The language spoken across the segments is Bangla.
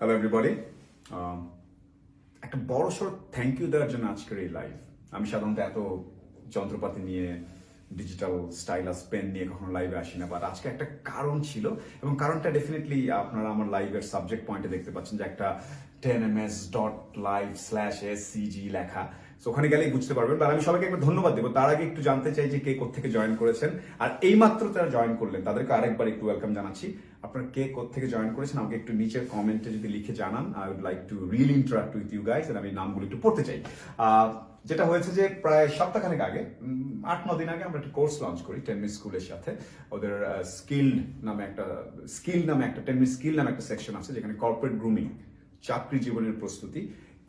হ্যালো এভরিবডি, একটা বড় সড় থ্যাংক ইউ দেওয়ার জন্য আজকের এই লাইভ। আমি সাধারণত এত যন্ত্রপাতি নিয়ে ডিজিটাল স্টাইলাস পেন নিয়ে কখনো লাইভে আসি না, বাট আজকে একটা কারণ ছিল এবং কারণটা ডেফিনেটলি আপনারা আমার লাইভের সাবজেক্ট পয়েন্টে দেখতে পাচ্ছেন যে একটা 10ms.live/scg লেখা। তো ওখানে গেলেই বুঝতে পারবেন। আর আমি সবাইকে একবার ধন্যবাদ দেবো। তার আগে একটু জানতে চাই যে কে কোত্থেকে জয়েন করেছেন, আর এইমাত্র তারা জয়েন করলেন তাদেরকে আরেকবার একটু ওয়েলকাম জানাচ্ছি। আপনারা কে কোত্থেকে জয়েন করেছেন আমাকে একটু নিচের কমেন্টে যদি লিখে জানান, I would like to really interact with you guys. আমি নামগুলো একটু পড়তে চাই। যেটা হয়েছে যে প্রায় সপ্তাহখানেক আগে, 8-9 দিন আগে আমরা একটা কোর্স লঞ্চ করি 10 মিনিট স্কুলের সাথে। ওদের স্কিল নামে একটা 10 মিনিট স্কিল নামে একটা সেকশন আছে যেখানে কর্পোরেট গ্রুমিং, চাকরি জীবনের প্রস্তুতি,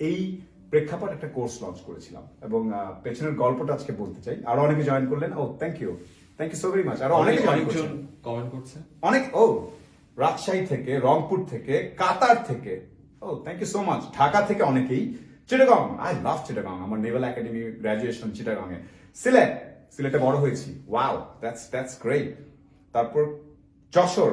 এই প্রেক্ষাপট একটা কোর্স লঞ্চ করেছিলাম এবং পেছনের গল্পটা আজকে বলতে চাই। আরো অনেকে জয়েন করলেন। ও thank you so very much. আরো অনেকে জয়েন করছেন, কমেন্ট করছে অনেক। ও রাজশাহী থেকে, রংপুর থেকে, কাতার থেকে, ও thank you so much. Dhaka থেকে অনেকেই, চিটাগং, আই লাভ চিটাগং, আমার নেভাল একাডেমি গ্রাজুয়েশন চিটাগং এ, সিলেটে বড় হয়েছি, ওয়াও, দ্যাটস গ্রেট। তারপর যশোর,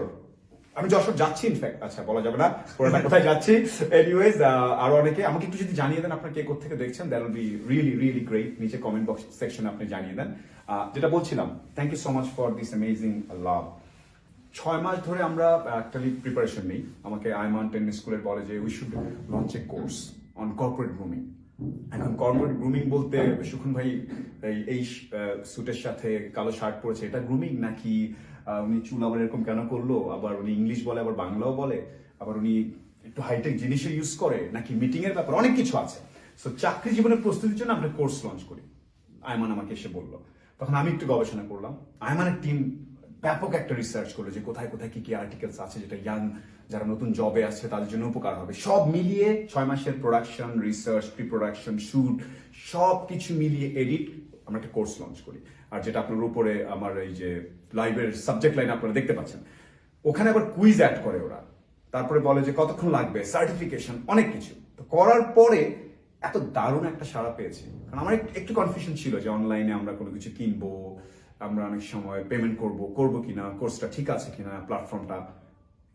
আমি যশোর যাচ্ছি ইনফ্যাক্ট, আচ্ছা বলা যাবে না পুরোটা কোথায় যাচ্ছি। এনিওয়েজ, আরো অনেকে আমাকে একটু যদি জানিয়ে দেন আপনারা কে কোত্থেকে দেখছেন, that will be really really great. নিচে কমেন্ট বক্স সেকশনে আপনি জানিয়ে দেন। যেটা বলছিলাম, thank you so much for this amazing love. 6 মাস ধরে আমরা অ্যাকচুয়ালি প্রিপারেশন নিই। আমাকে আইমান টেনিস স্কুলের বলে যে we should launch A course on corporate grooming. এখন কর্পোরেট গ্রুমিং বলতে সুখন ভাই এই স্যুটের সাথে কালো শার্ট পরেছে, এটা গ্রুমিং নাকি উনি চুল আবার এরকম কেন করলো, আবার উনি ইংলিশ বলে আবার বাংলাও বলে, আবার উনি একটু হাইটেক জিনিসও ইউজ করে, নাকি মিটিং এর ব্যাপার, অনেক কিছু আছে। সো চাকরি জীবনের প্রস্তুতির জন্য আমরা কোর্স লঞ্চ করি। আয়মান আমাকে এসে বললো, তখন আমি একটু গবেষণা করলাম। আয়মানের টিম ব্যাপক একটা রিসার্চ করলো যে কোথায় কোথায় কি কি আর্টিকেলস আছে যেটা ইয়াং যারা নতুন জবে আছে তাদের জন্য উপকার হবে। সব মিলিয়ে 6 মাসের production, research, pre production, shoot, সব কিছু মিলিয়ে এডিট আমরা একটা কোর্স লঞ্চ করি। আর যেটা আপনার উপরে আমার এই যে লাইভের সাবজেক্ট লাইন আপনারা দেখতে পাচ্ছেন, ওখানে আবার কুইজ অ্যাড করে ওরা। তারপরে বলে যে কতক্ষণ লাগবে, সার্টিফিকেশন, অনেক কিছু। তো করার পরে এত দারুণ একটা সাড়া পেয়েছি। কারণ আমার একটু কনফিউশন ছিল যে অনলাইনে আমরা কোনো কিছু কিনবো, আমরা অনেক সময় পেমেন্ট করবো কিনা, কোর্সটা ঠিক আছে কিনা, প্ল্যাটফর্মটা।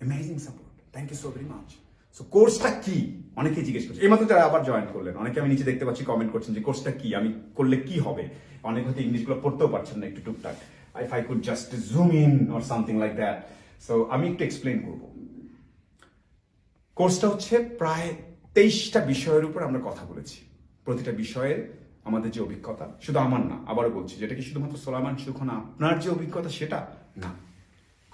Amazing support, thank you so very much. So কোর্সটা কি অনেকেই জিজ্ঞেস করছে, এইমাত্র যারা আবার জয়েন করলেন অনেকে আমি নিচে দেখতে পাচ্ছি কমেন্ট করছেন যে কোর্সটা কি, আমি করলে কি হবে। অনেক হয়তো ইংলিশগুলো পড়তেও পারছেন না একটু টুকটাক, if I could just zoom in or something like that. So আমি একটু এক্সপ্লেন করবো। কোর্সটা হচ্ছে প্রায় 23টা বিষয়ের উপর আমরা কথা বলেছি। প্রতিটা বিষয়ে আমাদের যে অভিজ্ঞতা, শুধু আমার না, আবারও বলছি, যেটা কি শুধুমাত্র সোলাইমান সুখন আপনার যে অভিজ্ঞতা সেটা না,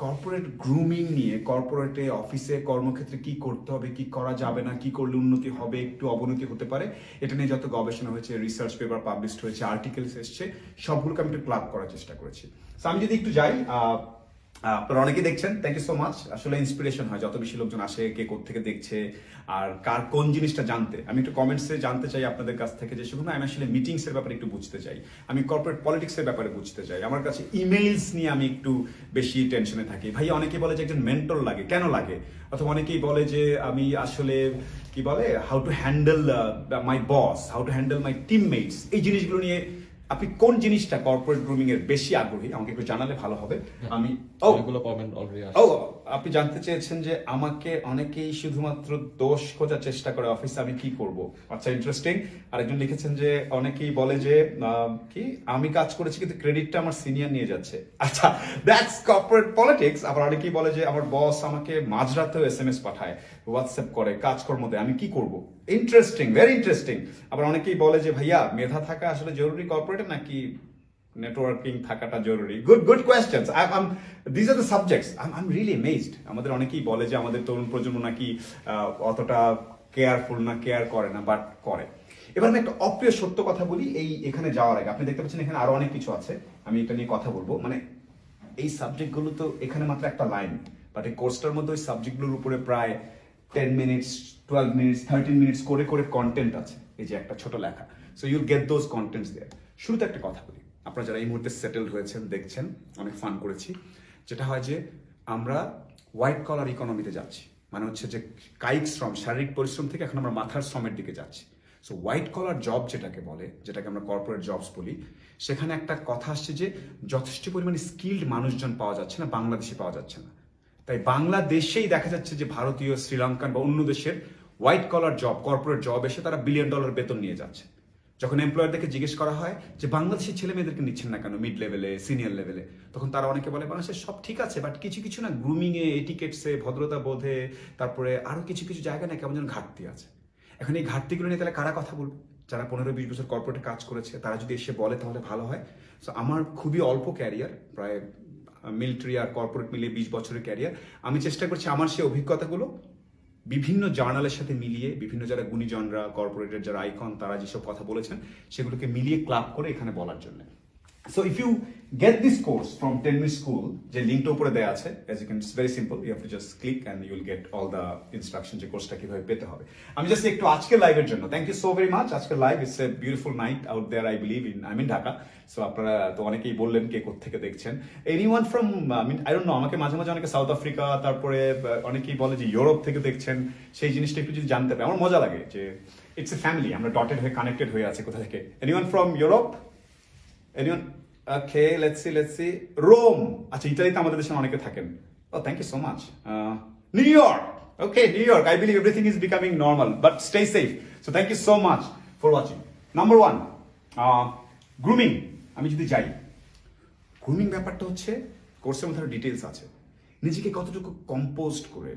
কর্পোরেট গ্রুমিং নিয়ে, কর্পোরেটে অফিসে কর্মক্ষেত্রে কি করতে হবে, কি করা যাবে না, কি করলে উন্নতি হবে, একটু অবনতি হতে পারে, এটা নিয়ে যত গবেষণা হয়েছে, রিসার্চ পেপার পাবলিশড হয়েছে, আর্টিকেলস এসছে, সবগুলোকে আমি একটু ক্লাব করার চেষ্টা করেছি। সো আমি যদি একটু যাই, আপনারা অনেকেই দেখছেন, থ্যাংক ইউ সো মাচ। আসলে ইন্সপিরেশন হয় যত বেশি লোকজন আসে, কে কোত্থেকে দেখছে আর কার কোন জিনিসটা জানতে। আমি একটু কমেন্টসে জানতে চাই আপনাদের কাছ থেকে যে শুধু না, আমি আসলে মিটিংস এর ব্যাপারে একটু বুঝতে চাই, আমি কর্পোরেট পলিটিক্স এর ব্যাপারে বুঝতে চাই। আমার কাছে ইমেইলস নিয়ে আমি একটু বেশি টেনশনে থাকি। ভাই অনেকেই বলে যে একজন মেন্টর লাগে, কেন লাগে? অথবা অনেকেই বলে যে আমি আসলে কি বলে, how to handle my boss, how to handle my teammates, এই জিনিসগুলো নিয়ে আপনি কোন জিনিসটা কর্পোরেট গ্রুমিং এর বেশি আগ্রহী আমাকে একটু জানালে ভালো হবে। আমি আপনি জানতে চেয়েছেন যে আমাকে অনেকেই শুধুমাত্র দোষ খোঁজার চেষ্টা করে অফিসে, আমি কি করব। আচ্ছা, ইন্টারেস্টিং। আরেকজন লিখেছেন যে অনেকেই বলে যে কি আমি কাজ করেছি কিন্তু ক্রেডিটটা আমার সিনিয়র নিয়ে যাচ্ছে। আচ্ছা, দ্যাটস কর্পোরেট পলিটিক্স। আবার অনেকেই বলে যে আমার বস আমাকে মাঝরাতেও এসএমএস পাঠায়, হোয়াটসঅ্যাপ করে, কাজকর্ম দেয়, আমি কি করব। Interesting, very interesting. আবার অনেকেই বলে যে ভাইয়া মেধা থাকা আসলে জরুরি কর্পোরেটে নাকি নেটওয়ার্কিং থাকাটা জরুরি। Good questions. This are the subjects. I am really amazed. আমাদের অনেকেই বলে যে আমাদের তরুণ প্রজন্ম নাকি অতটা কেয়ারফুল না, কেয়ার করে না, বাট করে। এবার আমি একটা অপ্রিয় সত্য কথা বলি এখানে যাওয়ার আগে। আপনি দেখতে পাচ্ছেন এখানে আরো অনেক কিছু আছে, আমি এটা নিয়ে কথা বলবো। মানে এই সাবজেক্টগুলো তো এখানে মাত্র একটা লাইন, বাট এই কোর্সটার মধ্যে ওই সাবজেক্টগুলোর উপরে প্রায় 10 মিনিটস, 12 মিনিটস, 13 মিনিটস করে করে কন্টেন্ট আছে। এই যে একটা ছোট লেখা, so you'll get those contents there. শুরুতে একটা কথা বলি, আপনারা যারা এই মুহূর্তে সেটেলড হয়েছেন, দেখছেন, অনেক ফান করেছি। যেটা হয় যে আমরা হোয়াইট কলার ইকোনমিতে যাচ্ছি, মানে হচ্ছে যে কায়িক শ্রম, শারীরিক পরিশ্রম থেকে এখন আমরা মাথার শ্রমের দিকে যাচ্ছি। সো হোয়াইট কলার জব যেটাকে বলে, যেটাকে আমরা কর্পোরেট জবস বলি, সেখানে একটা কথা আসছে যে যথেষ্ট পরিমাণে স্কিল্ড মানুষজন পাওয়া যাচ্ছে না, বাংলাদেশে পাওয়া যাচ্ছে না। তাই বাংলাদেশেই দেখা যাচ্ছে যে ভারতীয়, শ্রীলঙ্কান বা অন্য দেশের white collar job, corporate job এসে তারা $1 বিলিয়ন বেতন নিয়ে যাচ্ছে। যখন এমপ্লয়ারদেরকে জিজ্ঞেস করা হয় যে বাংলাদেশের ছেলে মেয়েদেরকে নিচ্ছেন না কেন মিড লেভেলে, সিনিয়র লেভেলে, তখন তারা অনেকে বলে বাংলাদেশের সব ঠিক আছে, বাট কিছু কিছু না গ্রুমিং এ, এটিকেটসে, ভদ্রতা বোধে, তারপরে আরো কিছু কিছু জায়গায় না কেমন যেন ঘাটতি আছে। এখন এই ঘাটতিগুলো নিয়ে তাহলে কারা কথা বলবে? যারা 15-20 বছর কর্পোরেটে কাজ করেছে তারা যদি এসে বলে তাহলে ভালো হয়। সো আমার খুবই অল্প ক্যারিয়ার, প্রায় মিলিটারি আর কর্পোরেট মিলিয়ে 20 বছরের ক্যারিয়ার। আমি চেষ্টা করছি আমার সেই অভিজ্ঞতাগুলো বিভিন্ন জার্নালের সাথে মিলিয়ে, বিভিন্ন যারা গুণীজনরা, কর্পোরেটের যারা আইকন, তারা যেসব কথা বলেছেন সেগুলোকে মিলিয়ে ক্লাব করে এখানে বলার জন্য। So if you get this course from 10 Minute School, যে লিঙ্কটা উপরে দেওয়া আছে, as you can, it's very simple, you have to just click and you will get all the instructions যে কোর্সটা কিভাবে পেতে হবে। আমি জাস্ট একটু আজকের লাইভের জন্য thank you so very much. আজকের live it's a beautiful night out there, I believe in, I mean Dhaka. So আপনারা তো অনেকেই বললেন কে কোত্থেকে দেখছেন। Anyone from, I mean I don't know, আমাকে মাঝে মাঝে অনেকে সাউথ আফ্রিকা, তারপরে অনেকেই বলে যে ইউরোপ থেকে দেখছেন, সেই জিনিসটা একটু যদি জানতে পারে আমার মজা লাগে যে ইটস এ ফ্যামিলি, আমরা ডটেড হয়ে কানেক্টেড হয়ে আছে কোথা থেকে। Anyone from Europe? Anyone? Okay, let's see. Rome. আচ্ছা, ইতালিতে আমাদের দেশে অনেকে থাকেন। Oh, thank you so much. New York. Okay, New York. I believe everything is becoming normal, but stay safe. So thank you so much for watching. Number 1, grooming. আমি যদি যাই, গ্রুমিং ব্যাপারটা হচ্ছে কোর্সের মধ্যে ডিটেলস আছে। নিজেকে কতটুকু কম্পোজড করে,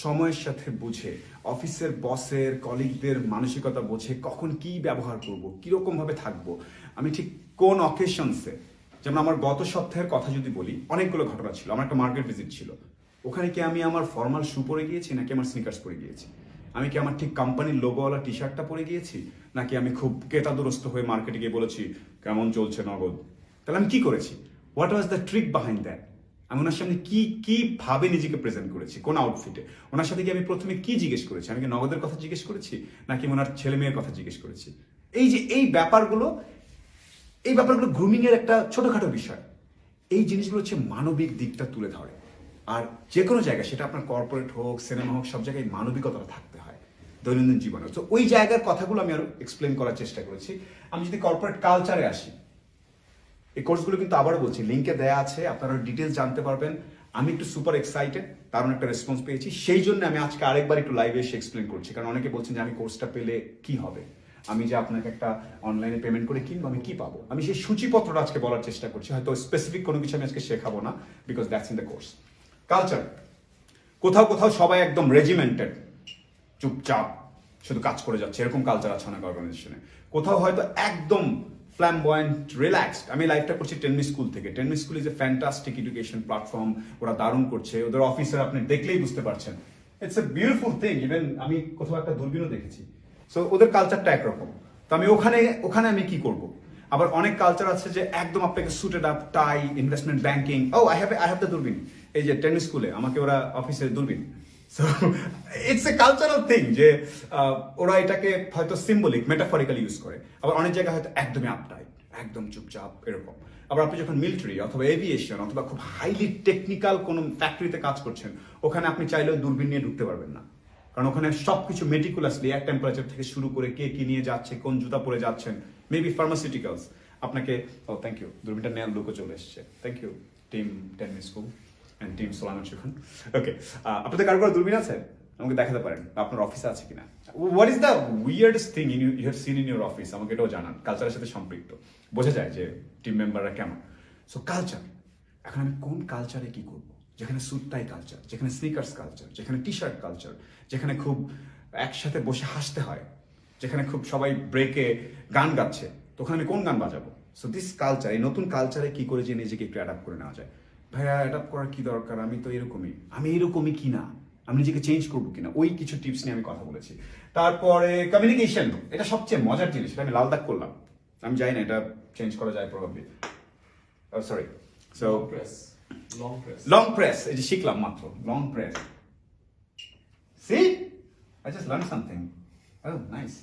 সময়ের সাথে বুঝে, অফিসের বসের, কলিগদের মানসিকতা বুঝে কখন কি ব্যবহার করব, কিরকম ভাবে থাকবো, আমি ঠিক কোন অকেশনসে। যেমন আমার গত সপ্তাহের কথা যদি বলি, অনেকগুলো ঘটনা ছিল। আমার একটা মার্কেট ভিজিট ছিল, ওখানে কি আমি আমার ফর্মাল শু পরে গিয়েছি নাকি আমার স্নিকার্স পরে গিয়েছি? আমি কি আমার ঠিক কোম্পানির লোগোওয়ালা টি শার্টটা পরে গিয়েছি নাকি আমি খুব কেতাদুরস্ত হয়ে মার্কেটে গিয়ে বলেছি কেমন চলছে নগদ? তাহলে আমি কি করেছি? What was the trick behind that? আমি ওনার সামনে কি ভাবে নিজেকে প্রেজেন্ট করেছি, কোন আউটফিটে? ওনার সাথে কি আমি প্রথমে কি জিজ্ঞেস করেছি? আমি কি নগদের কথা জিজ্ঞেস করেছি নাকি ওনার ছেলে মেয়ের কথা জিজ্ঞেস করেছি? এই যে এই ব্যাপারগুলো গ্রুমিং এর একটা ছোটখাটো বিষয়। এই জিনিসগুলো হচ্ছে মানবিক দিকটা তুলে ধরে। আর যে কোনো জায়গায়, সেটা আপনার কর্পোরেট হোক, সিনেমা হোক, সব জায়গায় মানবিকতাটা থাকতে হয় দৈনন্দিন জীবনে। তো ওই জায়গার কথাগুলো আমি আরো এক্সপ্লেন করার চেষ্টা করেছি। আমি যদি কর্পোরেট কালচারে আসি, এই কোর্সগুলো কিন্তু আবারও বলছি লিঙ্কে দেয়া আছে, আপনারা ডিটেলস জানতে পারবেন। আমি একটু সুপার এক্সাইটেড, কারণ একটা রেসপন্স পেয়েছি, সেই জন্য আমি আজকে আরেকবার একটু লাইভে এসে এক্সপ্লেন করছি। কারণ অনেকে বলছেন যে আমি কোর্সটা পেলে কি হবে, আমি যে আপনাকে একটা অনলাইনে পেমেন্ট করে কিনবো, আমি কি পাবো? আমি সেই সূচিপত্রটা আজকে বলার চেষ্টা করছি। হয়তো স্পেসিফিক কোনো কিছু আমি আজকে শেখাবো না, because that's in the course. Culture, কোথাও সবাই একদম রেজিমেন্টেড, চুপচাপ শুধু কাজ করে যাচ্ছে, এরকম কালচার আছে অনেক অর্গানাইজেশনে। কোথাও হয়তো একদম ফ্ল্যামবয়েন্ট, রিল্যাক্সড। আমি লাইভটা করছি 10 Minute School থেকে। 10 Minute School is a fantastic education platform. ওরা দারুণ করছে, ওদের অফিসার আপনি দেখলেই বুঝতে পারছেন, it's a beautiful thing. Even আমি কোথাও একটা দূরবীনও দেখেছি। সো ওদের কালচারটা একরকম। তো আমি ওখানে আমি কি করব? আবার অনেক কালচার আছে যে একদম আপনাকে suited up, tie, investment banking. Oh I have the দূরবীন। এই যে 10 Minute School-এ আমাকে ওরা অফিসে দূরবীন। So it's a cultural thing যে ওরা এটাকে হয়তো সিম্বলিক, মেটাফরিক্যালি ইউজ করে। আবার অনেক জায়গায় হয়তো একদমই আপটাইট, একদম চুপচাপ, এরকম। আবার আপনি যখন মিলিটারি অথবা এভিয়েশন অথবা খুব হাইলি টেকনিক্যাল কোনো ফ্যাক্টরিতে কাজ করছেন, ওখানে আপনি চাইলেও দূরবীন নিয়ে ঢুকতে পারবেন না। কারণ ওখানে সবকিছু মেটিকুলাসলি, এক টেম্পারেচার থেকে শুরু করে কে কি নিয়ে যাচ্ছে, কোন জুতা পরে যাচ্ছেন, মেবি ফার্মাসিউটিক্যালস, আপনাকে থ্যাংক ইউ, দূরবীনটা নেওয়ার লোকও চলে এসছে। Thank you team 10 Minute School and team Solaiman Shukhon. Okay, আপনাদের কারো দূরবীন আছে? আমাকে দেখাতে পারেন, আপনার অফিসে আছে কিনা। What is the weirdest thing you have seen in your office? আমাকে এটাও জানান। কালচারের সাথে সম্পৃক্ত, বোঝা যায় যে টিম মেম্বাররা কেমন। সো কালচার, এখন আমি কোন কালচারে কি করব? যেখানে স্যুট টাই কালচার, যেখানে স্নিকার্স কালচার, যেখানে টি শার্ট কালচার, যেখানে খুব একসাথে বসে হাসতে হয়, যেখানে খুব সবাই ব্রেকে গান গাচ্ছে, তখন আমি কোন গান বাজাবো? সো দিস কালচার, এই নতুন কালচারে কি করে যে নিজেকে একটু অ্যাডাপ্ট করে নেওয়া যায়। ভাইয়া অ্যাডাপ্ট করার কি দরকার, আমি তো এরকমই কিনা, আমি নিজেকে চেঞ্জ করবো কিনা, ওই কিছু টিপস নিয়ে আমি কথা বলেছি। তারপরে কমিউনিকেশন, এটা সবচেয়ে মজার জিনিস, এটা আমি লাল দাগ করলাম, আমি জানি না এটা চেঞ্জ করা যায় probably. Sorry, so long press, এই যে শিখলাম মাত্র, long press. See, I just learned something. Oh, nice.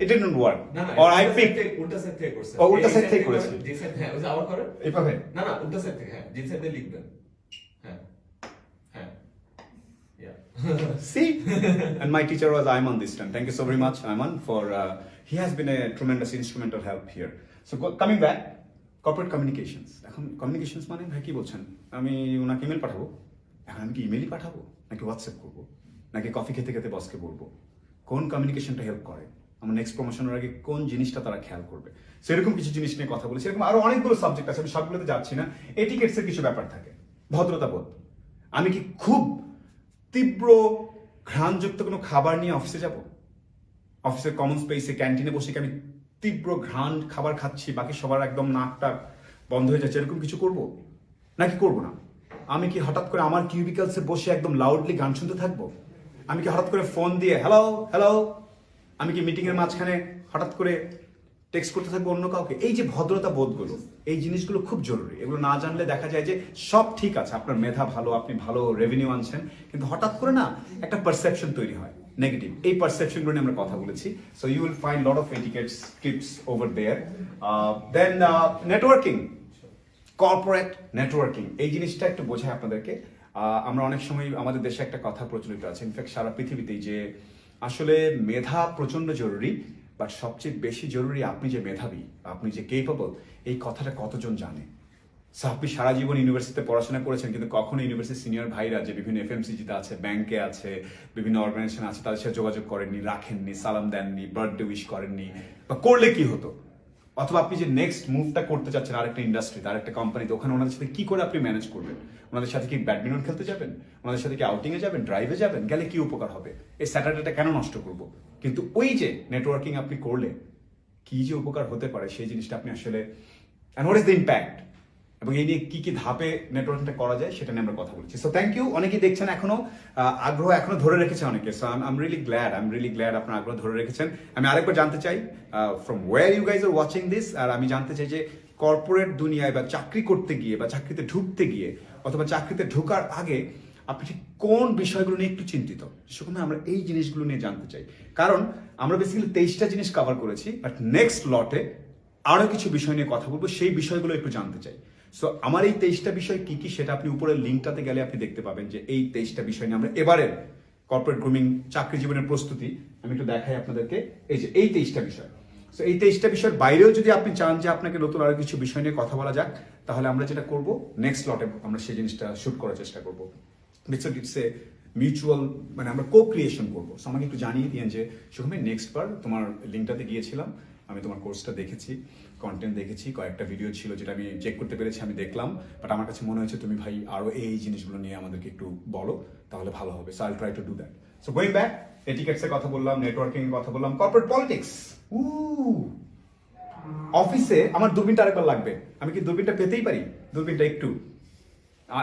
It didn't work. Or I picked উল্টা সাইড থেকে করছে। ও উল্টা সাইড থেকে করেছি। জি সাইড, হ্যাঁ, ওই যে আবার করেন। এইভাবে? না উল্টা সাইড থেকে, হ্যাঁ, জি সাইডে লিখবেন। হ্যাঁ। Yeah. See? And my teacher was Ayman this time. Thank you so very much, Ayman, for he has been a tremendous instrumental help here. So coming back, corporate communications. এখন কমিউনিকেশনস মানে ভাই কি বলছেন? আমি ওনাকে ইমেল পাঠাবো? এখন আমি কি ইমেলই পাঠাবো, নাকি হোয়াটসঅ্যাপ করবো, নাকি কফি খেতে খেতে বসকে বলবো? কোন কমিউনিকেশনটা হেল্প করে? আমার নেক্সট প্রমোশনের আগে কোন জিনিসটা তারা খেয়াল করবে? সেরকম কিছু জিনিস নিয়ে কথা বলেছি। এরকম আরো অনেকগুলো সাবজেক্ট আছে, আমি সবগুলোতে যাচ্ছি না। এটিকেটস এর কিছু ব্যাপার থাকে, ভদ্রতাবোধ। আমি কি খুব তীব্র ঘ্রাণযুক্ত কোনো খাবার নিয়ে অফিসে যাব? অফিসের কমন স্পেসে ক্যান্টিনে বসে কি আমি তীব্র ঘ্রাণ খাবার খাচ্ছি, বাকি সবার একদম নাকটা বন্ধ হয়ে যাচ্ছে, এরকম কিছু করব নাকি করব না? আমি কি হঠাৎ করে আমার কিউবিকালসে বসে একদম লাউডলি গান শুনতে থাকবো? আমি কি হঠাৎ করে ফোন দিয়ে হ্যালো হ্যালো, আমি কি মিটিং এর মাঝখানে হঠাৎ করে টেক্সট করতে থাকবো অন্য কাউকে? এই যে ভদ্রতা বোধগুলো, এই জিনিসগুলো খুব জরুরি। এগুলো না জানলে দেখা যায় যে সব ঠিক আছে, আপনার মেধা ভালো, আপনি ভালো রেভিনিউ আনছেন, কিন্তু হঠাৎ করে না একটা পারসেপশন তৈরি হয় নেগেটিভ। এই পারসেপশনগুলো নিয়ে আমরা কথা বলেছি। So you will find lot of etiquettes tips over there. Then networking, corporate networking, এই জিনিসটা একটু বোঝায় আপনাদেরকে। আমরা অনেক সময় আমাদের দেশে একটা কথা প্রচলিত আছে, ইনফ্যাক্ট সারা পৃথিবীতেই, যে আসলে মেধা প্রচন্ড জরুরি, বাট সবচেয়ে বেশি জরুরি আপনি যে মেধাবী, আপনি যে কেপেবল, এই কথাটা কতজন জানে? সো আপনি সারা জীবন ইউনিভার্সিটিতে পড়াশোনা করেছেন, কিন্তু কখনো ইউনিভার্সিটির সিনিয়র ভাইরা যে বিভিন্ন এফএমসিজিতে আছে, ব্যাংকে আছে, বিভিন্ন অর্গানাইজেশন আছে, তাদের সাথে যোগাযোগ করেননি, রাখেননি, সালাম দেননি, বার্থডে উইশ করেননি, বা করলে কি হতো? অথবা আপনি যে নেক্সট মুভটা করতে চাচ্ছেন আরেকটা ইন্ডাস্ট্রিতে, আরেকটা কোম্পানিতে, ওখানে ওনাদের সাথে কি করে আপনি ম্যানেজ করবেন? ওনাদের সাথে কি ব্যাডমিন্টন খেলতে যাবেন? ওনাদের সাথে কি আউটিং এ যাবেন, ড্রাইভে যাবেন? গেলে কি উপকার হবে? এই স্যাটারডেটা কেন নষ্ট করব? কিন্তু ওই যে নেটওয়ার্কিং আপনি করলে কি যে উপকার হতে পারে, সেই জিনিসটা আপনি আসলে, and what is the impact, এবং এই নিয়ে কি কি ধাপে নেটওয়ার্কিংটা করা যায় সেটা নিয়ে আমরা কথা বলছি। So thank you. অনেকেই দেখছেন এখনো আগ্রহ এখনো ধরে রেখেছে অনেকে। So I am really glad আপনার আগ্রহ ধরে রেখেছেন। আমি আরেকবার জানতে চাই from where you guys are watching this, আর আমি জানতে চাই যে কর্পোরেট দুনিয়ায় বা চাকরি করতে গিয়ে বা চাকরিতে ঢুকতে গিয়ে অথবা চাকরিতে ঢোকার আগে আপনি ঠিক কোন বিষয়গুলো নিয়ে একটু চিন্তিত? সেখানে আমরা এই জিনিসগুলো নিয়ে জানতে চাই, কারণ আমরা বেসিক্যালি 23টা জিনিস কভার করেছি, বাট নেক্সট লটে আরো কিছু বিষয় নিয়ে কথা বলবো, সেই বিষয়গুলো একটু জানতে চাই। সো আমার এই 23টা বিষয় কি কি সেটা আপনি উপরের লিঙ্কটাতে গেলে আপনি দেখতে পাবেন যে এই 23টা বিষয় নিয়ে আমরা এবারের কর্পোরেট গ্রুমিং চাকরি জীবনের প্রস্তুতি, আমি একটু দেখাই আপনাদেরকে। এই যে এই 23টা বিষয়, সো এই 23টা বিষয়ের বাইরেও যদি আপনি চান যে আপনাকে নতুন আরো কিছু বিষয় নিয়ে কথা বলা যাক, তাহলে আমরা যেটা করব নেক্সট লটে আমরা সেই জিনিসটা শুট করার চেষ্টা করবো। ইটস এ মিউচুয়াল, মানে আমরা কো ক্রিয়েশন করবো। সো আমাকে একটু জানিয়ে দিন যে সুখময় নেক্সট বার তোমার লিঙ্কটাতে গিয়েছিলাম, আমি তোমার কোর্সটা দেখেছি, কন্টেন্ট দেখেছি, কয়েকটা ভিডিও ছিল যেটা আমি চেক করতে পেরেছি, আমি দেখলাম, বাট আমার কাছে মনে হয়েছে তুমি ভাই আরো এই জিনিসগুলো নিয়ে আমাদেরকে একটু বলো, তাহলে ভালো হবে। So I try to do that. So going back, এটিকেটসের কথা বললাম, নেটওয়ার্কিং এর কথা বললাম, কর্পোরেট পলিটিক্স। অফিসে আমার দূরবীনটা আরেকবার লাগবে। আমি কি দূরবীনটা পেতেই পারি? দূরবীনটা একটু,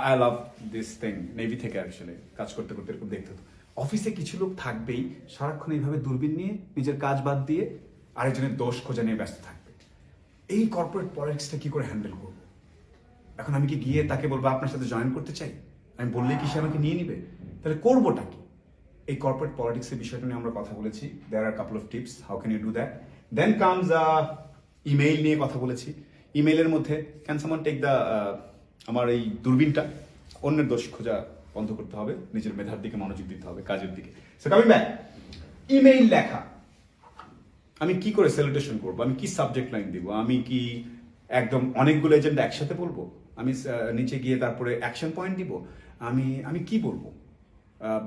I love this thing, navy থেকে আসলে কাজ করতে করতে এরকম দেখতে হতো। অফিসে কিছু লোক থাকবেই সারাক্ষণ এইভাবে দূরবীন নিয়ে নিজের কাজ বাদ দিয়ে আরেকজনের দোষ খোঁজা নিয়ে ব্যস্ত থাকবে। এই কর্পোরেট পলিটিক্সটা কি করে হ্যান্ডেল করব? এখন আমি কি গিয়ে তাকে বলবো আপনার সাথে জয়েন করতে চাই? আমি বললে কি সে আমাকে নিয়ে নিবে? তাহলে করবোটা কি? এই কর্পোরেট পলিটিক্সের বিষয়টা নিয়ে আমরা কথা বলেছি। There are couple of tips, how can you do that. Then comes email নিয়ে কথা বলেছি। ইমেইলের মধ্যে ক্যান সামওয়ান টেক দ্য, আমার এই দূরবীনটা, অন্যের দোষ খোঁজা বন্ধ করতে হবে, নিজের মেধার দিকে মনোযোগ দিতে হবে, কাজের দিকে। সো কামিং ব্যাক, ইমেইল লেখা আমি কি করে সেলিব্রেশন করবো? আমি কি সাবজেক্ট লাইন দিব? আমি কি একদম অনেকগুলো এজেন্ট একসাথে বলবো? আমি নিচে গিয়ে তারপরে অ্যাকশন পয়েন্ট দিব? আমি কি বলবো?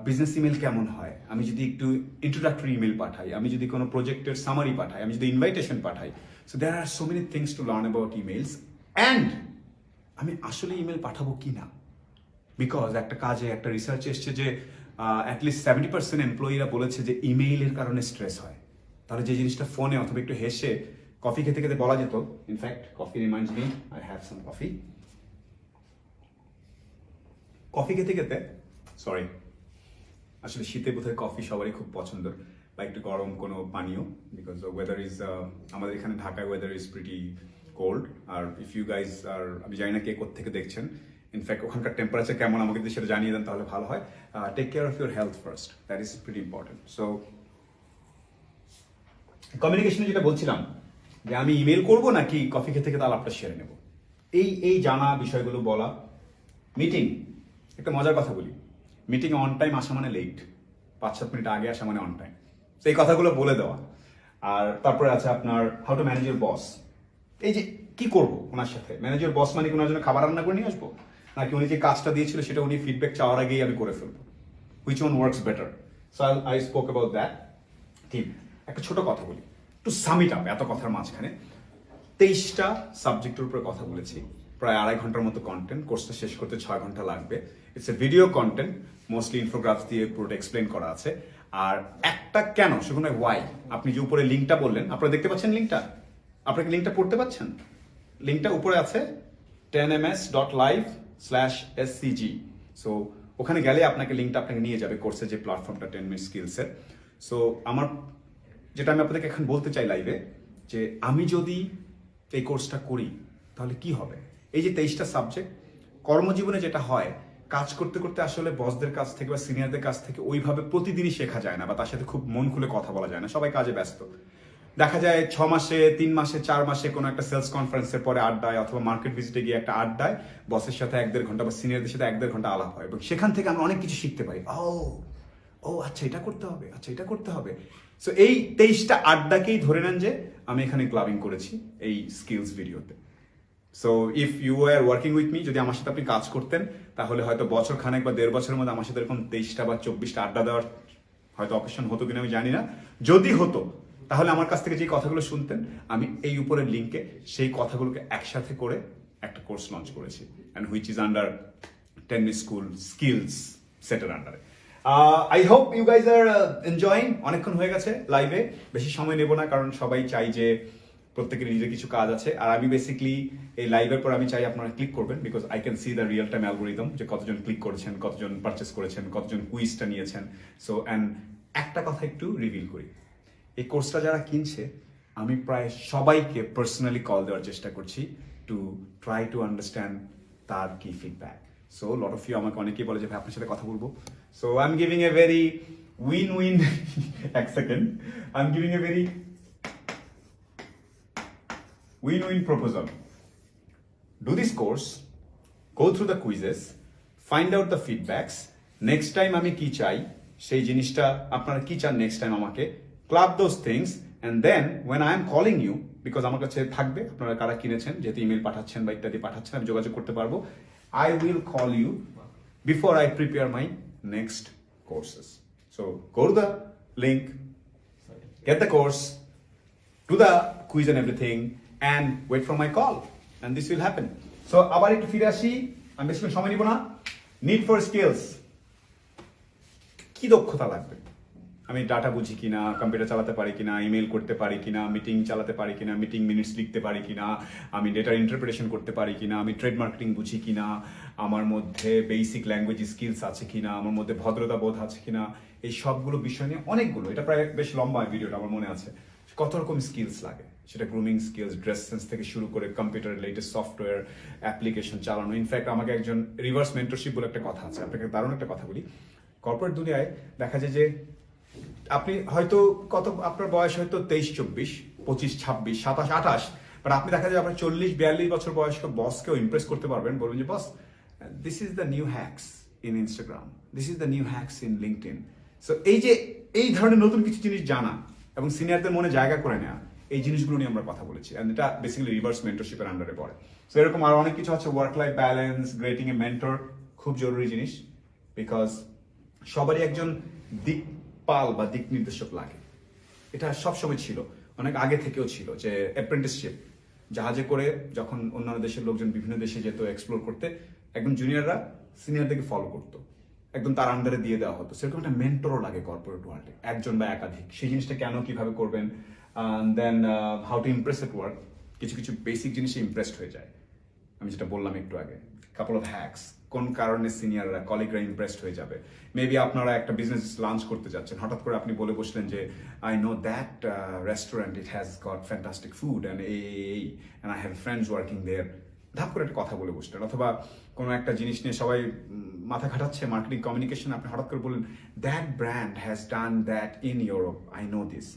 বিজনেস ইমেল কেমন হয়? আমি যদি একটু ইন্ট্রোডাক্টরি ইমেল পাঠাই, আমি যদি কোনো প্রজেক্টের সামারি পাঠাই, আমি যদি ইনভাইটেশন পাঠাই, so there are so many things to learn about emails. And আমি আসলে ইমেল পাঠাবো কি না, বিকজ একটা কাজে একটা রিসার্চ এসছে যে অ্যাটলিস্ট 70% এমপ্লয়িরা বলেছে যে ইমেইলের কারণে স্ট্রেস হয়। তাহলে যে জিনিসটা ফোনে অথবা একটু হেসে কফি খেতে খেতে বলা যেত, in fact coffee reminds me, I have some coffee. Coffee খেতে খেতে, সরি, আসলে শীতে বোধহয় কফি সবারই খুব পছন্দ, বা একটু গরম কোনো পানীয়, বিকজ ওয়েদার ইজ, আমাদের এখানে ঢাকায় ওয়েদার ইজ প্রিটি কোল্ড। আর ইফ ইউ গাইজ আর, আমি জানি না কে কোত্থেকে দেখছেন, ইনফ্যাক্ট ওখানকার টেম্পারেচার কেমন আমাকে যদি সেটা জানিয়ে দেন তাহলে ভালো হয়। Take care of your health first, that is pretty important. So কমিউনিকেশনে যেটা বলছিলাম, যে আমি ইমেল করবো নাকি কফি খেতে খেতে আলাপটা সেরে নেব, এই জানা বিষয়গুলো বলা। মিটিং, একটা মজার কথা বলি, মিটিং অন টাইম আসা মানে লেট, 5-7 মিনিট আগে আসা মানে অন টাইম। তো এই কথাগুলো বলে দেওয়া। আর তারপরে আছে আপনার how to manage your boss. এই যে কি করব ওনার সাথে? ম্যানেজার বস মানে কি ওনার জন্য খাবার রান্না করে নিয়ে আসবো, নাকি উনি যে কাজটা দিয়েছিল সেটা উনি ফিডব্যাক চাওয়ার আগেই আমি করে ফেলবো? Which one works better? So I spoke about that. ঠিক, একটা ছোট কথা বলি, টু সাম ইট আপ এত কথার মাঝখানে। 23টা সাবজেক্টের উপরে কথা বলেছি, প্রায় 2.5 ঘন্টার মতো কন্টেন্ট। কোর্সটা শেষ করতে 6 ঘন্টা লাগবে। It's a video content, mostly infographs দিয়ে পুরোটা এক্সপ্লেন করা আছে। আর একটা কেন, সেখানে ওয়াই, আপনি যে উপরে লিঙ্কটা বললেন, আপনারা দেখতে পাচ্ছেন লিঙ্কটা? আপনাকে লিঙ্কটা পড়তে পাচ্ছেন? লিঙ্কটা উপরে আছে 10ms.live/scg। সো ওখানে গেলে আপনাকে লিঙ্কটা আপনাকে নিয়ে যাবে কোর্সের যে প্ল্যাটফর্মটা 10 মিনিট স্কিলসের। সো আমার যেটা আমি আপনাদেরকে এখন বলতে চাই লাইভে, যে আমি যদি এই কোর্সটা করি তাহলে কি হবে? এই যে 23টা সাবজেক্ট, কর্মজীবনে যেটা হয়, কাজ করতে করতে আসলে বসদের কাছ থেকে বা সিনিয়রদের কাছ থেকে ওইভাবে প্রতিদিনই শেখা যায় না, বা তার সাথে খুব মন খুলে কথা বলা যায় না, সবাই কাজে ব্যস্ত। দেখা যায় 6 মাসে, 3 মাসে, 4 মাসে কোনো একটা সেলস কনফারেন্সের পরে আড্ডায় অথবা মার্কেট ভিজিটে গিয়ে একটা আড্ডায় বসের সাথে 1-1.5 ঘন্টা বা সিনিয়রদের সাথে 1-1.5 ঘন্টা আলাপ হয়, এবং সেখান থেকে আমরা অনেক কিছু শিখতে পারি। ও আচ্ছা, এটা করতে হবে, আচ্ছা এটা করতে হবে। সো এই 23টা আড্ডাকেই ধরে নেন যে আমি এখানে ক্লাবিং করেছি এই স্কিলস ভিডিওতে। So if you are working with me, যদি আমার সাথে আপনি কাজ করতেন, তাহলে হয়তো বছর খানেক বা 1.5 বছরের মধ্যে আমার সাথে এরকম 23টা বা 24টা আড্ডা দেওয়ার হয়তো অকেশন হতো কিনা আমি জানি না। যদি হতো, তাহলে আমার কাছ থেকে যে কথাগুলো শুনতেন, আমি এই উপরের লিঙ্কে সেই কথাগুলোকে একসাথে করে একটা কোর্স লঞ্চ করেছি, and which is under 10 minute school skills সেটের আন্ডারে। I hope you guys are enjoying. অনেকক্ষণ হয়ে গেছে লাইভে, বেশি সময় নেব না, কারণ সবাই চাই যে প্রত্যেকের নিজের কিছু কাজ আছে। আর আমি বেসিক্যালি এই লাইভের পর আমি চাই আপনারা ক্লিক করবেন, because I can see the real time algorithm, যে কতজন ক্লিক করেছেন, কতজন পারচেস করেছেন, কতজন কুইজটা নিয়েছেন। সো অ্যান্ড একটা কথা একটু রিভিল করি, এই কোর্সটা যারা কিনছে, আমি প্রায় সবাইকে পার্সোনালি কল দেওয়ার চেষ্টা করছি টু ট্রাই টু আন্ডারস্ট্যান্ড তার কি feedback. So lot of you আমাকে অনেকেই বলে যে ভাই আপনার সাথে কথা বলবো। So I am giving a very win এক second, I am giving a very win-win proposal. Do this course, go through the quizzes, find out the feedbacks. Next time আমি কি চাই, সেই জিনিসটা আপনারা কি চান নেক্সট টাইম আমাকে, club those things, and then when I am calling you, because আমার কাছে থাকবে আপনারা কারা কিনেছেন, যেহেতু ইমেল পাঠাচ্ছেন বা ইত্যাদি পাঠাচ্ছেন, আমি যোগাযোগ করতে পারবো। I will call you before I prepare my next courses. So go to the link, get the course, do the quiz and everything, and wait for my call, and this will happen. So আবার একটু ফিরে আসি, আমি বেশি সময় নিব না। নিড ফর স্কিলস, কি দক্ষতা লাগবে? আমি ডাটা বুঝি কিনা, কম্পিউটার চালাতে পারি কিনা, ইমেল করতে পারি কিনা, মিটিং চালাতে পারি কিনা, মিটিং মিনিটস লিখতে পারি কিনা, আমি ডেটার ইন্টারপ্রিটেশন করতে পারি কিনা, আমি ট্রেড মার্কেটিং বুঝি কিনা, আমার মধ্যে বেসিক ল্যাঙ্গুয়েজ স্কিলস আছে কিনা, আমার মধ্যে ভদ্রতা বোধ আছে কিনা, এই সবগুলো বিষয় নিয়ে অনেকগুলো, এটা প্রায় বেশ লম্বা ভিডিওটা আমার মনে আছে, কত রকম স্কিলস লাগে। সেটা গ্রুমিং স্কিলস, ড্রেস সেন্স থেকে শুরু করে কম্পিউটারের লেটেস্ট সফটওয়্যার অ্যাপ্লিকেশন চালানো। ইনফ্যাক্ট আমাকে একজন রিভার্স মেন্টরশিপ বলে একটা কথা আছে, আপনাকে দারুণ একটা কথা বলি। কর্পোরেট দুনিয়ায় দেখা যায় যে আপনি হয়তো আপনার বয়স হয়তো 23, 24, 25, 26, 27, 28, বাট আপনি দেখা যায় আপনার 40, 42 বছর বয়স্ক বসকেও ইমপ্রেস করতে পারবেন, বলবেন যে boss, this is the new hacks in Instagram, this is the new hacks in LinkedIn. So এই যে এই ধরনের নতুন কিছু জিনিস জানা এবং সিনিয়রদের মনে জায়গা করে নেওয়া, এই জিনিসগুলো নিয়ে আমরা কথা বলেছি, এন্ড এটা বেসিক্যালি রিভার্স মেন্টরশিপের আন্ডারে পড়ে। সো এরকম আরো অনেক কিছু আছে, ওয়ার্ক লাইফ ব্যালেন্স, গ্রেটিং এ মেন্টর, খুব জরুরি জিনিস, বিকজ সবারই একজন দিকপাল বা দিক নির্দেশক লাগে। এটা সবসময় ছিল, অনেক আগে থেকেও ছিল, যে অ্যাপ্রেন্টিসশিপ জাহাজে করে যখন অন্যান্য দেশের লোকজন বিভিন্ন দেশে যেত এক্সপ্লোর করতে, একদম জুনিয়ররা সিনিয়রদেরকে ফলো করতো, একদম তার আন্ডারে দিয়ে দেওয়া হতো। সেরকম একটা মেন্টরও লাগে কর্পোরেট ওয়ার্ল্ডে, একজন বা একাধিক। সেই জিনিসটা কেন, কিভাবে করবেন, then how to impress at work, কিছু কিছু বেসিক জিনিসে ইমপ্রেসড হয়ে যায়। আমি যেটা বললাম একটু আগে, কাপল অফ হ্যাকস, কোন কারণে সিনিয়ররা, কলিগরা ইমপ্রেসড হয়ে যাবে। মেবি আপনারা একটা বিজনেস লঞ্চ করতে যাচ্ছেন, হঠাৎ করে আপনি বলে বসলেন যে I know that restaurant, it has got fantastic food and and I have friends working there, ধাপ করে একটা কথা বলে বসলেন। অথবা কোনো একটা জিনিস নিয়ে সবাই মাথা খাটাচ্ছে, মার্কেটিং কমিউনিকেশন, আপনি হঠাৎ করে বললেন that brand has done that in Europe, I know this.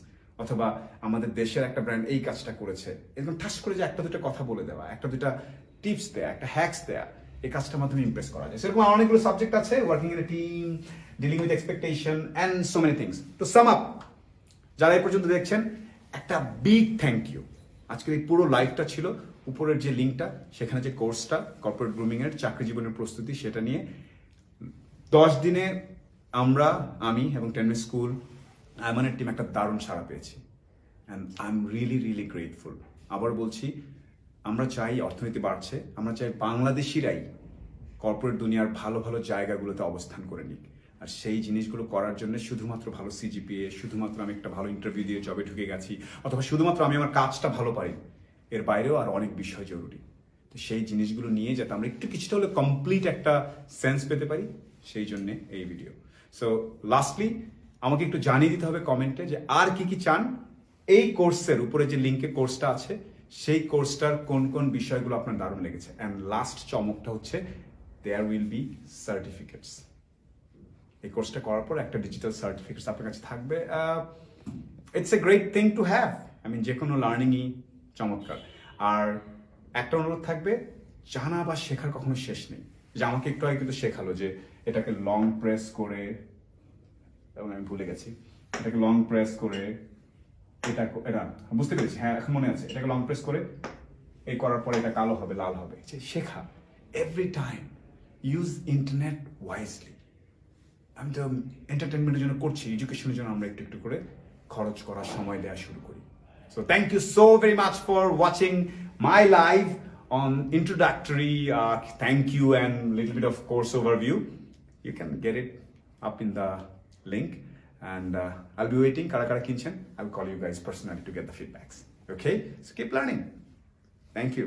অথবা আমাদের দেশের একটা ব্র্যান্ড এই কাজটা করেছে, এরকম ঠাস করে যে একটা দুটো কথা বলে দেওয়া, একটা দুটা টিপস দেয়া, একটা হ্যাকস দেয়া, এই কাজটার মাধ্যমে ইমপ্রেস করা যায়। সেরকম অনেকগুলো সাবজেক্ট আছে, working in a team, dealing with expectation and so many things. To sum up, যারা এই পর্যন্ত দেখছেন, একটা বিগ থ্যাংক ইউ। আজকের এই পুরো লাইফটা ছিল উপরের যে লিঙ্কটা সেখানে যে কোর্সটা কর্পোরেট গ্রুমিং এর চাকরি জীবনের প্রস্তুতি সেটা নিয়ে 10 দিনে আমি এবং টেনমিস স্কুল আইমানের টিম একটা দারুণ সাড়া পেয়েছি and I am really grateful. আবার বলছি, আমরা চাই অর্থনীতি বাড়ছে, আমরা চাই বাংলাদেশিরাই কর্পোরেট দুনিয়ার ভালো ভালো জায়গাগুলোতে অবস্থান করে নিক। আর সেই জিনিসগুলো করার জন্য শুধুমাত্র ভালো সিজিপিএ, শুধুমাত্র আমি একটা ভালো ইন্টারভিউ দিয়ে জবে ঢুকে গেছি, অথবা শুধুমাত্র আমি আমার কাজটা ভালো পারি, এর বাইরেও আর অনেক বিষয় জরুরি। তো সেই জিনিসগুলো নিয়ে যাতে আমরা একটু কিছুটা হলে কমপ্লিট একটা সেন্স পেতে পারি, সেই জন্যে এই ভিডিও। সো লাস্টলি আমাকে একটু জানিয়ে দিতে হবে কমেন্টে যে আর কি চান এই কোর্সের উপরে যে লিঙ্কে কোর্সটা আছে সেই কোর্সটার কোন কোন বিষয়গুলো আপনার দারুণ লেগেছে। অ্যান্ড লাস্ট চমকটা হচ্ছে দেয়ার উইল বি সার্টিফিকেটস। এই কোর্সটা করার পর একটা ডিজিটাল সার্টিফিকেটস আপনার কাছে থাকবে। It's a great thing to have. যে কোনো লার্নিংই চমৎকার। আর একটা অনুরোধ থাকবে, জানা বা শেখার কখনো শেষ নেই। যে আমাকে একটু আগে কিন্তু শেখালো যে এটাকে লং প্রেস করে, এবং আমি ভুলে গেছি, এটাকে লং প্রেস করে এটা বুঝতে পেরেছি, হ্যাঁ এখন মনে আছে, এটাকে লং প্রেস করে এই করার পরে এটা কালো হবে, লাল হবে। শেখা every time, use internet wisely. আমি তো এন্টারটেনমেন্টের জন্য করছি, এডুকেশনের জন্য আমরা একটু একটু করে খরচ করার সময় দেওয়া শুরু করি। So thank you so very much for watching my live on introductory thank you and little bit of course overview. You can get it up in the link and I'll be waiting. Kara kinchan. I'll call you guys personally to get the feedbacks. Okay? So keep learning. Thank you.